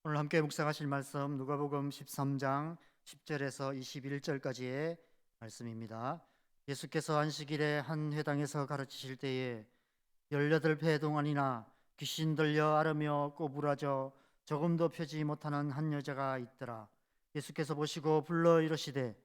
오늘 함께 묵상하실 말씀 누가복음 13장 10절에서 21절까지의 말씀입니다. 예수께서 안식일에 한 회당에서 가르치실 때에 18배 동안이나 귀신 들려 앓으며 꼬부라져 조금도 펴지 못하는 한 여자가 있더라. 예수께서 보시고 불러 이르시되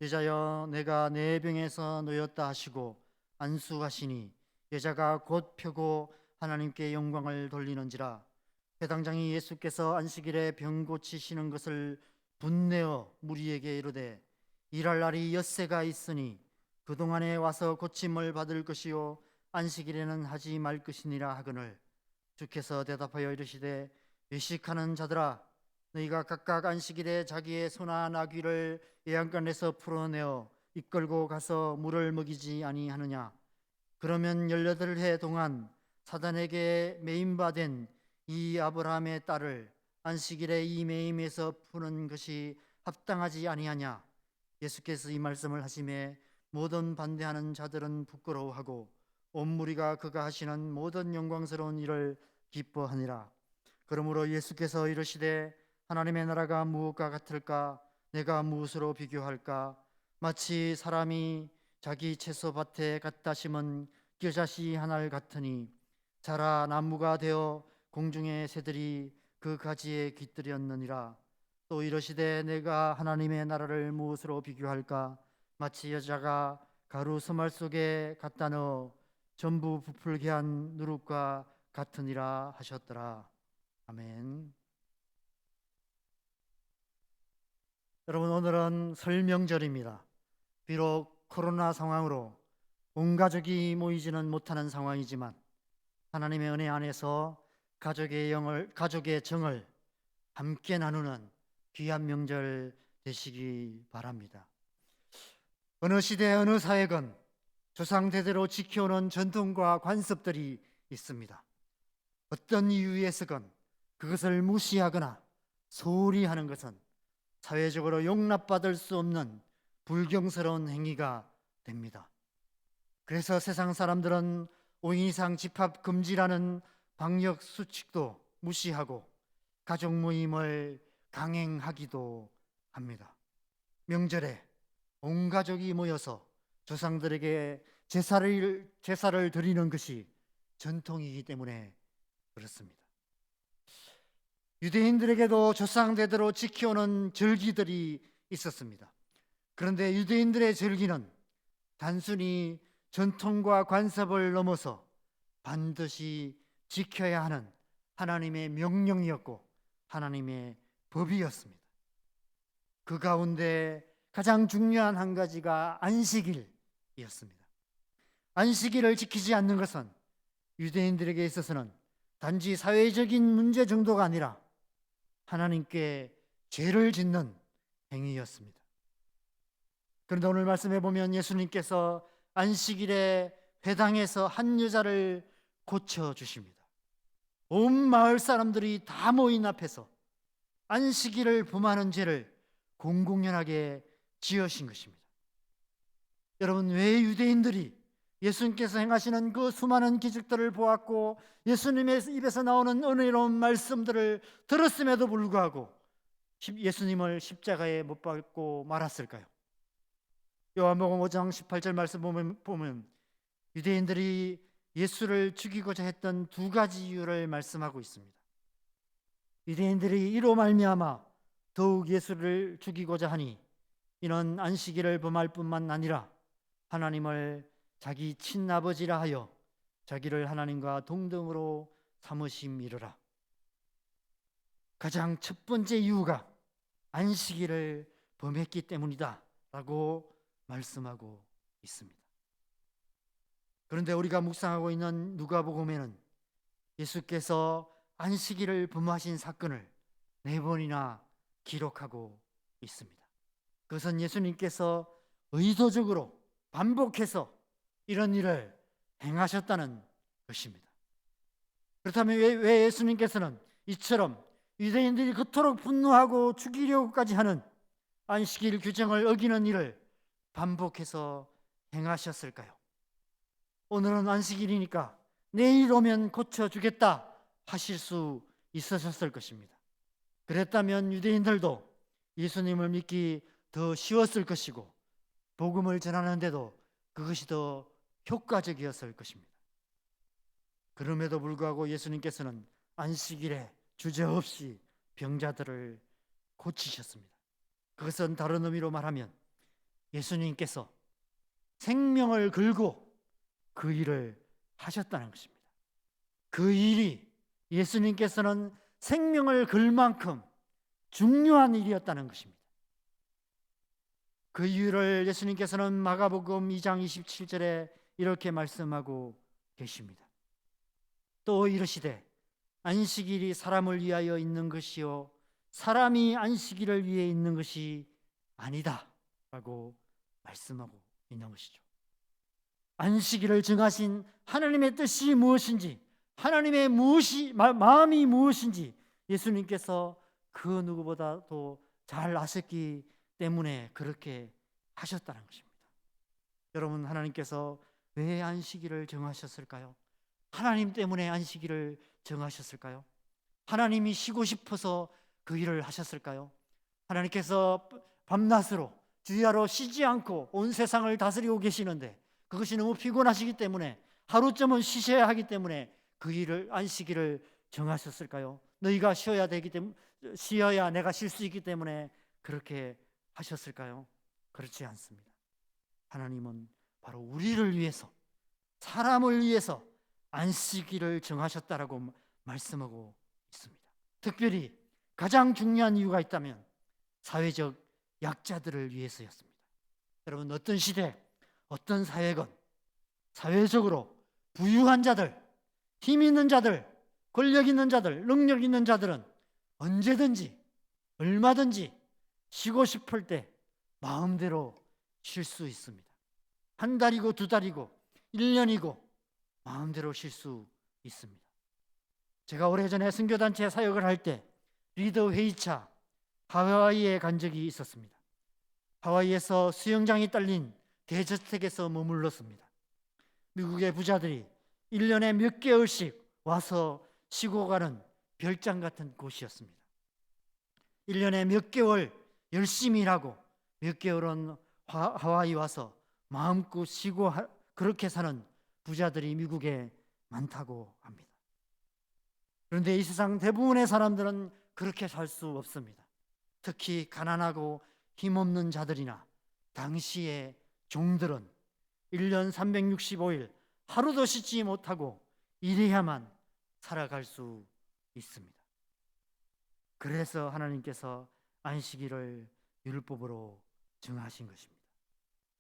여자여 내가 내 병에서 놓였다 하시고 안수하시니 여자가 곧 펴고 하나님께 영광을 돌리는지라. 회당장이 예수께서 안식일에 병 고치시는 것을 분내어 무리에게 이르되 일할 날이 엿새가 있으니 그동안에 와서 고침을 받을 것이요 안식일에는 하지 말 것이니라 하거늘 주께서 대답하여 이르시되 외식하는 자들아 너희가 각각 안식일에 자기의 소나 나귀를 애양간에서 풀어내어 이끌고 가서 물을 먹이지 아니하느냐. 그러면 18해 동안 사단에게 매임받은 이 아브라함의 딸을 안식일에 이 매임에서 푸는 것이 합당하지 아니하냐. 예수께서 이 말씀을 하심에 모든 반대하는 자들은 부끄러워하고 온 무리가 그가 하시는 모든 영광스러운 일을 기뻐하니라. 그러므로 예수께서 이르시되 하나님의 나라가 무엇과 같을까? 내가 무엇으로 비교할까? 마치 사람이 자기 채소밭에 갖다 심은 겨자씨 하나를 같으니 자라 나무가 되어 공중의 새들이 그 가지에 깃들였느니라. 또 이르시되 내가 하나님의 나라를 무엇으로 비교할까? 마치 여자가 가루 서말 속에 갖다 넣어 전부 부풀게 한 누룩과 같으니라 하셨더라. 아멘. 여러분, 오늘은 설 명절입니다. 비록 코로나 상황으로 온 가족이 모이지는 못하는 상황이지만 하나님의 은혜 안에서 가족의 정을 함께 나누는 귀한 명절 되시기 바랍니다. 어느 시대 어느 사회건 조상 대대로 지켜오는 전통과 관습들이 있습니다. 어떤 이유에서건 그것을 무시하거나 소홀히 하는 것은 사회적으로 용납받을 수 없는 불경스러운 행위가 됩니다. 그래서 세상 사람들은 5인 이상 집합 금지라는 방역 수칙도 무시하고 가족 모임을 강행하기도 합니다. 명절에 온 가족이 모여서 조상들에게 제사를 드리는 것이 전통이기 때문에 그렇습니다. 유대인들에게도 조상대대로 지켜오는 절기들이 있었습니다. 그런데 유대인들의 절기는 단순히 전통과 관습을 넘어서 반드시 지켜야 하는 하나님의 명령이었고 하나님의 법이었습니다. 그 가운데 가장 중요한 한 가지가 안식일이었습니다. 안식일을 지키지 않는 것은 유대인들에게 있어서는 단지 사회적인 문제 정도가 아니라 하나님께 죄를 짓는 행위였습니다. 그런데 오늘 말씀해 보면 예수님께서 안식일에 회당에서 한 여자를 고쳐주십니다. 온 마을 사람들이 다 모인 앞에서 안식일을 범하는 죄를 공공연하게 지으신 것입니다. 여러분, 왜 유대인들이 예수님께서 행하시는 그 수많은 기적들을 보았고 예수님의 입에서 나오는 은혜로운 말씀들을 들었음에도 불구하고 예수님을 십자가에 못 박고 말았을까요? 요한복음 5장 18절 말씀 보면 유대인들이 예수를 죽이고자 했던 두 가지 이유를 말씀하고 있습니다. 유대인들이 이로 말미암아 더욱 예수를 죽이고자 하니 이는 안식일을 범할 뿐만 아니라 하나님을 자기 친아버지라 하여 자기를 하나님과 동등으로 삼으심이로라. 가장 첫 번째 이유가 안식일을 범했기 때문이다 라고 말씀하고 있습니다. 그런데 우리가 묵상하고 있는 누가복음에는 예수께서 안식일을 범하신 사건을 4번이나 기록하고 있습니다. 그것은 예수님께서 의도적으로 반복해서 이런 일을 행하셨다는 것입니다. 그렇다면 왜 예수님께서는 이처럼 유대인들이 그토록 분노하고 죽이려고까지 하는 안식일 규정을 어기는 일을 반복해서 행하셨을까요? 오늘은 안식일이니까 내일 오면 고쳐주겠다 하실 수 있으셨을 것입니다. 그랬다면 유대인들도 예수님을 믿기 더 쉬웠을 것이고 복음을 전하는데도 그것이 더 효과적이었을 것입니다. 그럼에도 불구하고 예수님께서는 안식일에 주저없이 병자들을 고치셨습니다. 그것은 다른 의미로 말하면 예수님께서 생명을 걸고 그 일을 하셨다는 것입니다. 그 일이 예수님께서는 생명을 걸 만큼 중요한 일이었다는 것입니다. 그 이유를 예수님께서는 마가복음 2장 27절에 이렇게 말씀하고 계십니다. 또 이르시되 안식일이 사람을 위하여 있는 것이요 사람이 안식일을 위해 있는 것이 아니다 라고 말씀하고 있는 것이죠. 안식일을 정하신 하나님의 뜻이 무엇인지, 하나님의 마음이 무엇인지 예수님께서 그 누구보다도 잘 아셨기 때문에 그렇게 하셨다는 것입니다. 여러분, 하나님께서 왜 안식일을 정하셨을까요? 하나님 때문에 안식일을 정하셨을까요? 하나님이 쉬고 싶어서 그 일을 하셨을까요? 하나님께서 밤낮으로 주야로 쉬지 않고 온 세상을 다스리고 계시는데 그것이 너무 피곤하시기 때문에 하루쯤은 쉬셔야 하기 때문에 그 일을 안식일을 정하셨을까요? 너희가 쉬어야 되기 때문에 쉬어야 내가 쉴 수 있기 때문에 그렇게 하셨을까요? 그렇지 않습니다. 하나님은 바로 우리를 위해서, 사람을 위해서 안식일을 정하셨다라고 말씀하고 있습니다. 특별히 가장 중요한 이유가 있다면 사회적 약자들을 위해서였습니다. 여러분, 어떤 시대, 어떤 사회건 사회적으로 부유한 자들, 힘 있는 자들, 권력 있는 자들, 능력 있는 자들은 언제든지 얼마든지 쉬고 싶을 때 마음대로 쉴 수 있습니다. 한 달이고 두 달이고 1년이고 마음대로 쉴 수 있습니다. 제가 오래전에 선교단체 사역을 할 때 리더 회의차 하와이에 간 적이 있었습니다. 하와이에서 수영장이 딸린 대저택에서 머물렀습니다. 미국의 부자들이 1년에 몇 개월씩 와서 쉬고 가는 별장 같은 곳이었습니다. 1년에 몇 개월 열심히 일하고 몇 개월은 하와이 와서 마음껏 쉬고 그렇게 사는 부자들이 미국에 많다고 합니다. 그런데 이 세상 대부분의 사람들은 그렇게 살 수 없습니다. 특히 가난하고 힘없는 자들이나 당시의 종들은 1년 365일 하루도 쉬지 못하고 일해야만 살아갈 수 있습니다. 그래서 하나님께서 안식일을 율법으로 정하신 것입니다.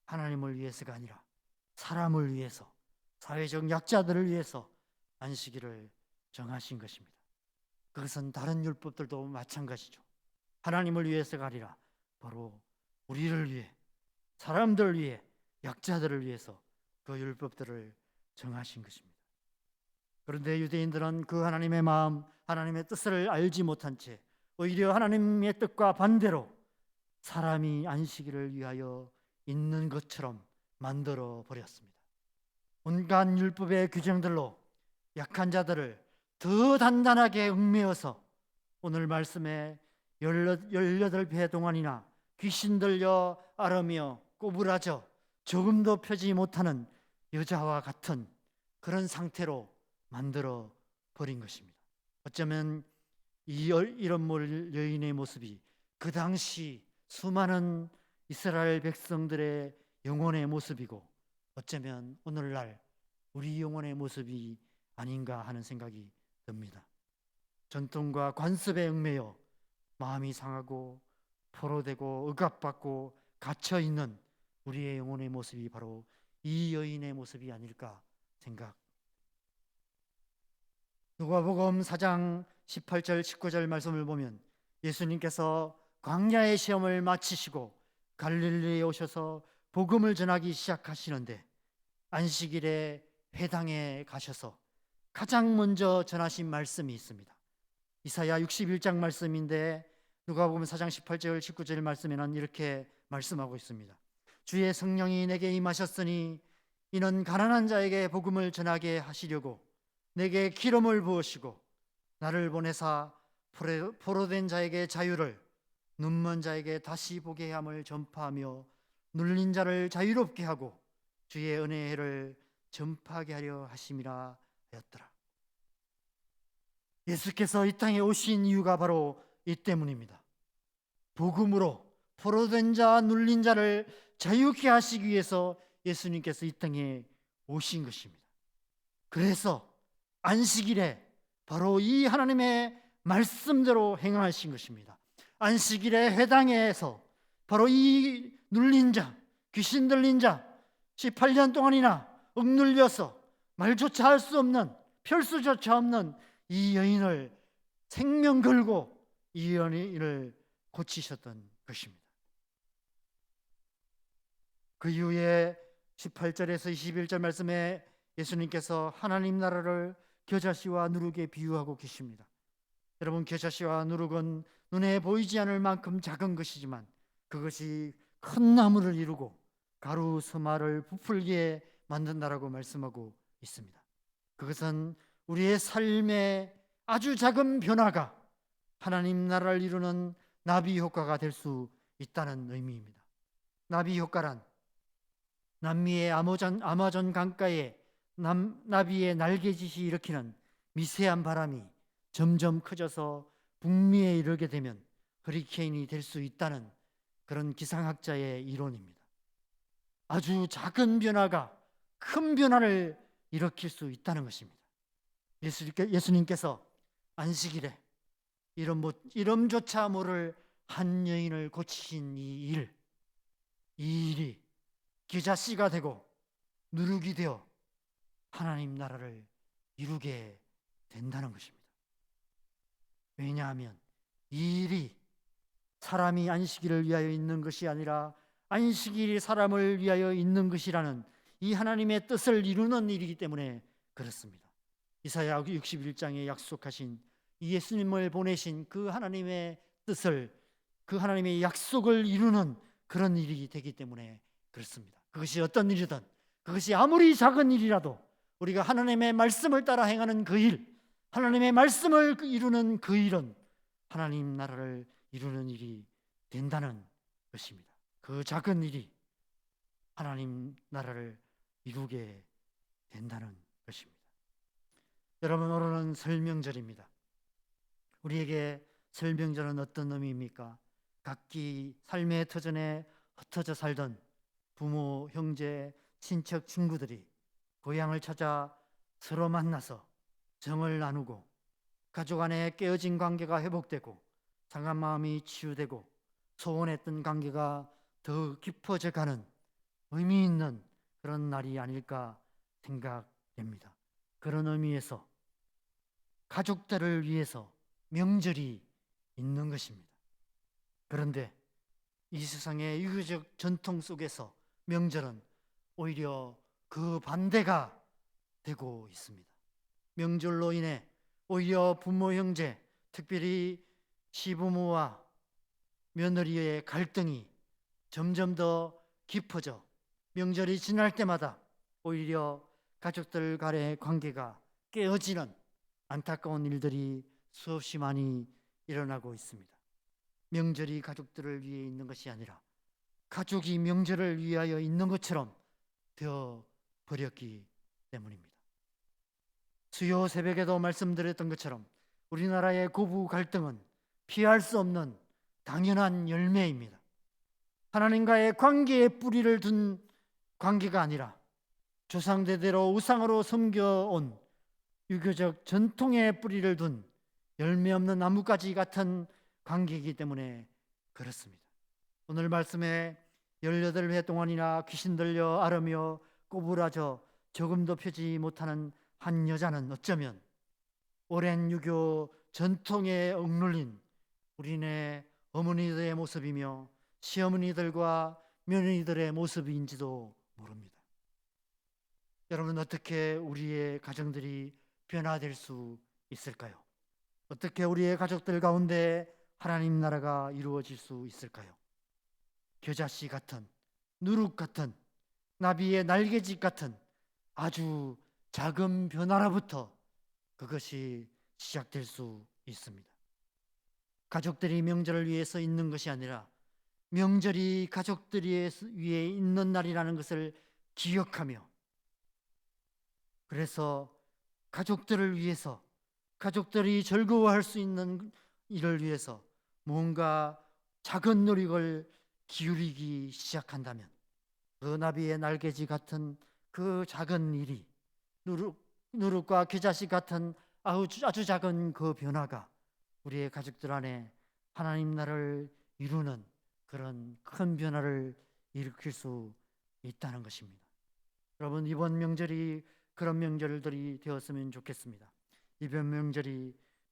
하나님을 위해서가 아니라 사람을 위해서, 사회적 약자들을 위해서 안식일을 정하신 것입니다. 그것은 다른 율법들도 마찬가지죠. 하나님을 위해서가 아니라 바로 우리를 위해, 사람들을 위해, 약자들을 위해서 그 율법들을 정하신 것입니다. 그런데 유대인들은 그 하나님의 마음, 하나님의 뜻을 알지 못한 채 오히려 하나님의 뜻과 반대로 사람이 안식일을 위하여 있는 것처럼 만들어 버렸습니다. 온갖 율법의 규정들로 약한 자들을 더 단단하게 얽매어서 오늘 말씀에 18배 동안이나 귀신 들려 앓으며 꼬부라져 조금도 펴지 못하는 여자와 같은 그런 상태로 만들어 버린 것입니다. 어쩌면 이런 여인의 모습이 그 당시 수많은 이스라엘 백성들의 영혼의 모습이고 어쩌면 오늘날 우리 영혼의 모습이 아닌가 하는 생각이 듭니다. 전통과 관습에 얽매여 마음이 상하고 포로되고 억압받고 갇혀있는 우리의 영혼의 모습이 바로 이 여인의 모습이 아닐까 생각. 누가복음 4장 18절 19절 말씀을 보면 예수님께서 광야의 시험을 마치시고 갈릴리에 오셔서 복음을 전하기 시작하시는데 안식일에 회당에 가셔서 가장 먼저 전하신 말씀이 있습니다. 이사야 61장 말씀인데 누가복음 4장 18절 19절 말씀에는 이렇게 말씀하고 있습니다. 주의 성령이 내게 임하셨으니 이는 가난한 자에게 복음을 전하게 하시려고 내게 기름을 부으시고 나를 보내사 포로된 자에게 자유를, 눈먼 자에게 다시 보게 함을 전파하며 눌린 자를 자유롭게 하고 주의 은혜의 해를 전파하게 하려 하심이라 하였더라. 예수께서 이 땅에 오신 이유가 바로 이 때문입니다. 복음으로 포로된 자, 눌린 자를 자유케 하시기 위해서 예수님께서 이 땅에 오신 것입니다. 그래서 안식일에 바로 이 하나님의 말씀대로 행하신 것입니다. 안식일의 회당에서 바로 이 눌린 자, 귀신 들린 자, 18년 동안이나 억눌려서 말조차 할 수 없는, 펼수조차 없는 이 여인을 생명 걸고 이 여인을 고치셨던 것입니다. 그 이후에 18절에서 21절 말씀에 예수님께서 하나님 나라를 겨자씨와 누룩에 비유하고 계십니다. 여러분, 겨자씨와 누룩은 눈에 보이지 않을 만큼 작은 것이지만 그것이 큰 나무를 이루고 가루 서마를 부풀게 만든다라고 말씀하고 있습니다. 그것은 우리의 삶의 아주 작은 변화가 하나님 나라를 이루는 나비 효과가 될 수 있다는 의미입니다. 나비 효과란 남미의 아마존 강가에 나비의 날개짓이 일으키는 미세한 바람이 점점 커져서 북미에 이르게 되면 허리케인이 될 수 있다는 그런 기상학자의 이론입니다. 아주 작은 변화가 큰 변화를 일으킬 수 있다는 것입니다. 예수님께서 안식일에 이름조차 모를 한 여인을 고치신 이 일이 겨자씨가 되고 누룩이 되어 하나님 나라를 이루게 된다는 것입니다. 왜냐하면 이 일이 사람이 안식일을 위하여 있는 것이 아니라 안식일이 사람을 위하여 있는 것이라는 이 하나님의 뜻을 이루는 일이기 때문에 그렇습니다. 이사야 61장에 약속하신 이 예수님을 보내신 그 하나님의 뜻을, 그 하나님의 약속을 이루는 그런 일이 되기 때문에 그렇습니다. 그것이 어떤 일이든, 그것이 아무리 작은 일이라도 우리가 하나님의 말씀을 따라 행하는 그 일, 하나님의 말씀을 이루는 그 일은 하나님 나라를 이루는 일이 된다는 것입니다. 그 작은 일이 하나님 나라를 이루게 된다는 것입니다. 여러분, 오늘은 설명절입니다. 우리에게 설명절은 어떤 의미입니까? 각기 삶의 터전에 흩어져 살던 부모, 형제, 친척, 친구들이 고향을 찾아 서로 만나서 정을 나누고 가족 안에 깨어진 관계가 회복되고 상한 마음이 치유되고 소원했던 관계가 더 깊어져 가는 의미 있는 그런 날이 아닐까 생각됩니다. 그런 의미에서 가족들을 위해서 명절이 있는 것입니다. 그런데 이 세상의 유교적 전통 속에서 명절은 오히려 그 반대가 되고 있습니다. 명절로 인해 오히려 부모, 형제, 특별히 시부모와 며느리의 갈등이 점점 더 깊어져 명절이 지날 때마다 오히려 가족들 간의 관계가 깨어지는 안타까운 일들이 수없이 많이 일어나고 있습니다. 명절이 가족들을 위해 있는 것이 아니라 가족이 명절을 위하여 있는 것처럼 되어 버렸기 때문입니다. 수요 새벽에도 말씀드렸던 것처럼 우리나라의 고부 갈등은 피할 수 없는 당연한 열매입니다. 하나님과의 관계에 뿌리를 둔 관계가 아니라 조상대대로 우상으로 섬겨온 유교적 전통의 뿌리를 둔 열매 없는 나뭇가지 같은 관계이기 때문에 그렇습니다. 오늘 말씀에 18회 동안이나 귀신 들려 앓으며 꼬부라져 조금도 펴지 못하는 한 여자는 어쩌면 오랜 유교 전통에 억눌린 우리네 어머니들의 모습이며 시어머니들과 며느리들의 모습인지도 모릅니다. 여러분, 어떻게 우리의 가정들이 변화될 수 있을까요? 어떻게 우리의 가족들 가운데 하나님 나라가 이루어질 수 있을까요? 겨자씨 같은, 누룩 같은, 나비의 날개짓 같은 아주 작은 변화로부터 그것이 시작될 수 있습니다. 가족들이 명절을 위해서 있는 것이 아니라 명절이 가족들이 위해 있는 날이라는 것을 기억하며, 그래서 가족들을 위해서, 가족들이 즐거워할 수 있는 일을 위해서 뭔가 작은 노력을 기울이기 시작한다면, 그 나비의 날개짓 같은 그 작은 일이, 누룩과 겨자씨 같은 아주 작은 그 변화가 우리의 가족들 안에 하나님 나라를 이루는 그런 큰 변화를 일으킬 수 있다는 것입니다. 여러분, 이번 명절이 그런 명절들이 되었으면 좋겠습니다. 이번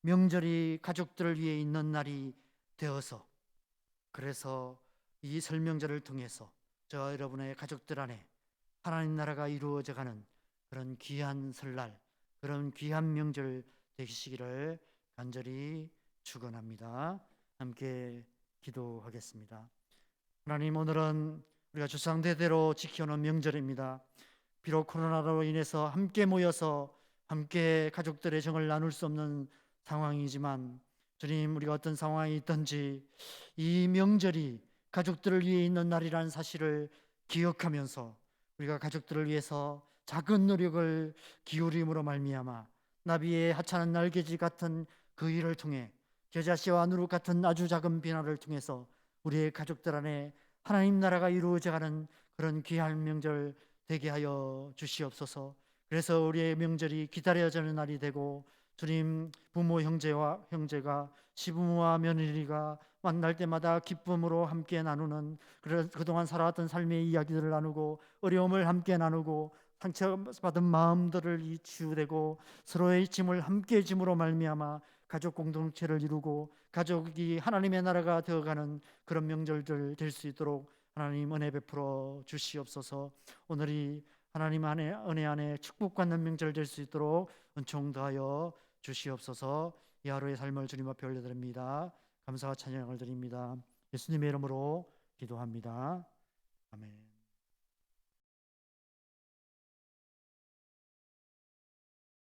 명절이 가족들을 위해 있는 날이 되어서, 그래서 이 설 명절을 통해서 저 여러분의 가족들 안에 하나님 나라가 이루어져 가는 그런 귀한 설날, 그런 귀한 명절 되시기를 간절히 축원합니다. 함께 기도하겠습니다. 하나님, 오늘은 우리가 조상대대로 지켜오는 명절입니다. 비록 코로나로 인해서 함께 모여서 함께 가족들의 정을 나눌 수 없는 상황이지만, 주님, 우리가 어떤 상황이 있든지 이 명절이 가족들을 위해 있는 날이라는 사실을 기억하면서 우리가 가족들을 위해서 작은 노력을 기울임으로 말미암아 나비의 하찮은 날개짓 같은 그 일을 통해, 겨자씨와 누룩 같은 아주 작은 변화를 통해서 우리의 가족들 안에 하나님 나라가 이루어져가는 그런 귀한 명절 되게 하여 주시옵소서. 그래서 우리의 명절이 기다려지는 날이 되고, 주님, 부모 형제가 시부모와 며느리가 만날 때마다 기쁨으로 함께 나누는, 그동안 살아왔던 삶의 이야기들을 나누고 어려움을 함께 나누고 상처받은 마음들을 치유되고 서로의 짐을 함께 짐으로 말미암아 가족 공동체를 이루고 가족이 하나님의 나라가 되어가는 그런 명절들 될 수 있도록 하나님 은혜 베풀어 주시옵소서. 오늘이 하나님 안에 은혜 안에 축복받는 명절 될 수 있도록 은총 더하여 주시옵소서. 이 하루의 삶을 주님 앞에 올려드립니다. 감사와 찬양을 드립니다. 예수님의 이름으로 기도합니다. 아멘.